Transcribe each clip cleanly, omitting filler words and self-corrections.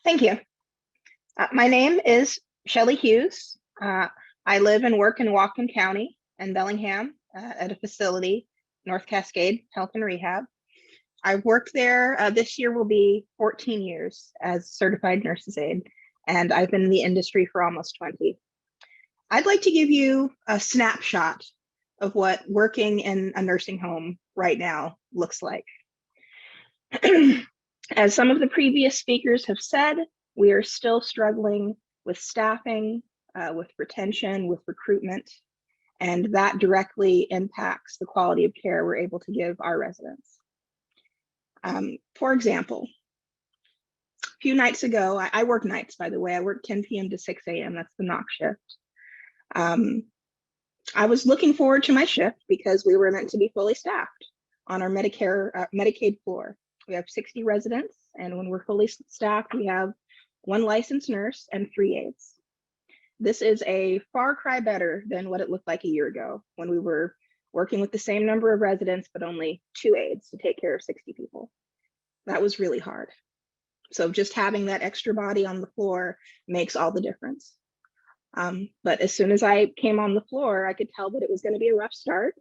Thank you. My name is Shelly Hughes. I live and work in Whatcom County in Bellingham at a facility, North Cascade Health and Rehab. I've worked there. This year will be 14 years as certified nurse's aide, and I've been in the industry for almost 20. I'd like to give you a snapshot of what working in a nursing home right now looks like. As some of the previous speakers have said, we are still struggling with staffing, with retention, with recruitment, and that directly impacts the quality of care we're able to give our residents. For example, a few nights ago, I work nights, by the way. I work 10 p.m. to 6 a.m. That's the knock shift. I was looking forward to my shift because we were meant to be fully staffed on our Medicaid floor. We have 60 residents, and when we're fully staffed, we have 1 licensed nurse and 3 aides. This is a far cry better than what it looked like a year ago when we were working with the same number of residents, but only 2 aides to take care of 60 people. That was really hard. So just having that extra body on the floor makes all the difference. But as soon as I came on the floor, I could tell that it was going to be a rough start.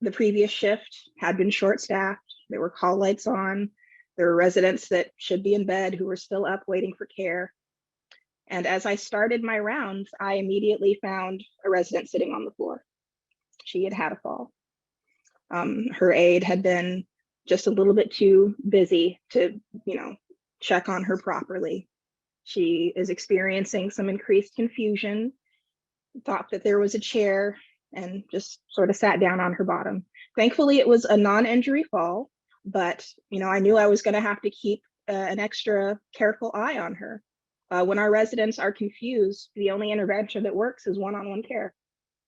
The previous shift had been short-staffed. There were call lights on. There were residents that should be in bed who were still up waiting for care. And as I started my rounds, I immediately found a resident sitting on the floor. She had had a fall. Her aide had been just a little bit too busy to, check on her properly. She is experiencing some increased confusion, thought that there was a chair, and just sort of sat down on her bottom. Thankfully, it was a non-injury fall, but I knew I was going to have to keep an extra careful eye on her. When our residents are confused, the only intervention that works is one-on-one care.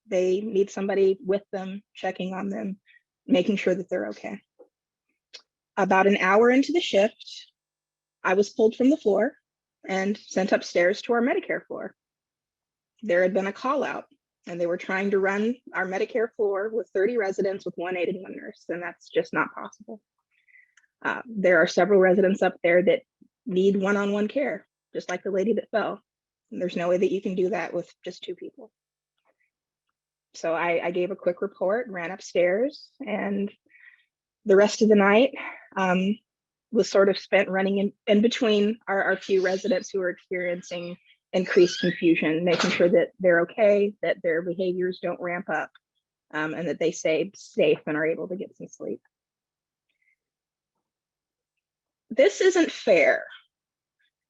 They need somebody with them, checking on them, making sure that they're okay. About an hour into the shift, I was pulled from the floor and sent upstairs to our Medicare floor. There had been a call out, and they were trying to run our Medicare floor with 30 residents with 1 aide and 1 nurse, and that's just not possible. There are several residents up there that need one-on-one care, just like the lady that fell. And there's no way that you can do that with just 2 people. So I gave a quick report, ran upstairs, and the rest of the night was sort of spent running in between our few residents who are experiencing increased confusion, making sure that they're okay, that their behaviors don't ramp up, and that they stay safe and are able to get some sleep. This isn't fair.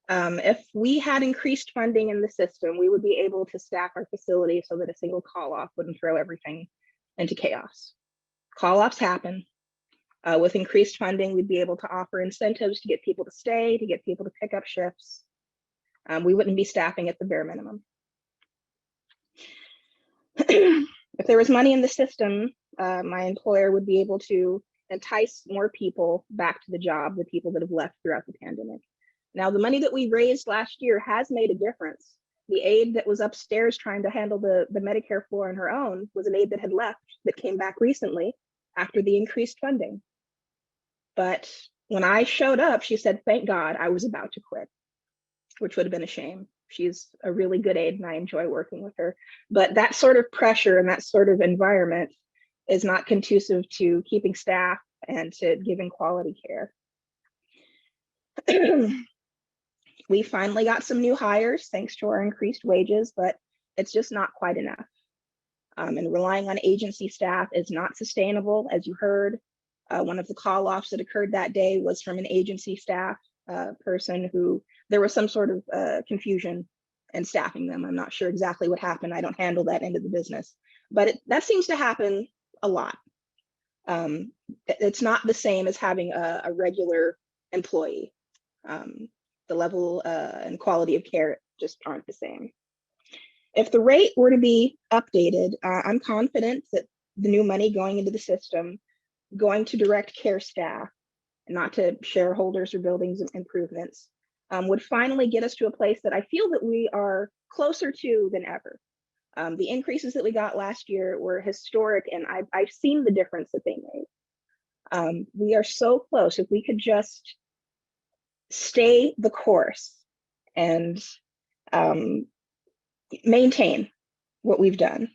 If we had increased funding in the system, we would be able to staff our facility so that a single call-off wouldn't throw everything into chaos. Call-offs happen. With increased funding, we'd be able to offer incentives to get people to stay, to get people to pick up shifts. We wouldn't be staffing at the bare minimum. If there was money in the system, my employer would be able to entice more people back to the job, the people that have left throughout the pandemic. Now, the money that we raised last year has made a difference. The aide that was upstairs trying to handle the Medicare floor on her own was an aide that had left that came back recently after the increased funding. But when I showed up, she said, "Thank God I was about to quit," which would have been a shame. She's a really good aide and I enjoy working with her. But that sort of pressure and that sort of environment is not conducive to keeping staff and to giving quality care. We finally got some new hires thanks to our increased wages, but it's just not quite enough. And relying on agency staff is not sustainable, as you heard. One of the call-offs that occurred that day was from an agency staff person who there was some sort of confusion in staffing them. I'm not sure exactly what happened. I don't handle that end of the business, but that seems to happen a lot. It's not the same as having a regular employee. The level and quality of care just aren't the same. If the rate were to be updated, I'm confident that the new money going into the system, going to direct care staff, not to shareholders or buildings improvements, would finally get us to a place that I feel that we are closer to than ever. The increases that we got last year were historic, and I've seen the difference that they made. We are so close. If we could just stay the course and maintain what we've done.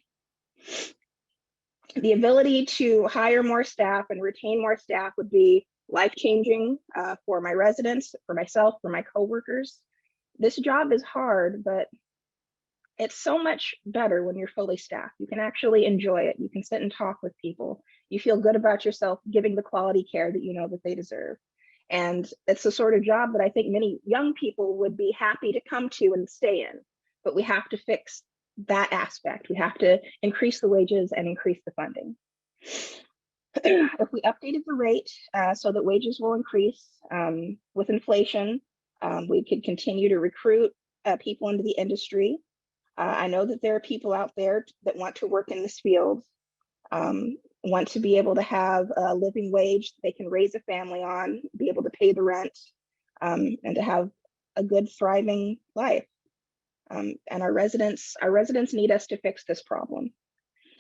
The ability to hire more staff and retain more staff would be life-changing for my residents, for myself, for my coworkers. This job is hard, but it's so much better when you're fully staffed. You can actually enjoy it. You can sit and talk with people. You feel good about yourself, giving the quality care that you know that they deserve. And it's the sort of job that I think many young people would be happy to come to and stay in. But we have to fix that aspect. We have to increase the wages and increase the funding. If we updated the rate so that wages will increase with inflation, we could continue to recruit people into the industry. I know that there are people out there that want to work in this field, want to be able to have a living wage they can raise a family on, be able to pay the rent, and to have a good, thriving life. And our residents need us to fix this problem.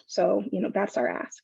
So, that's our ask.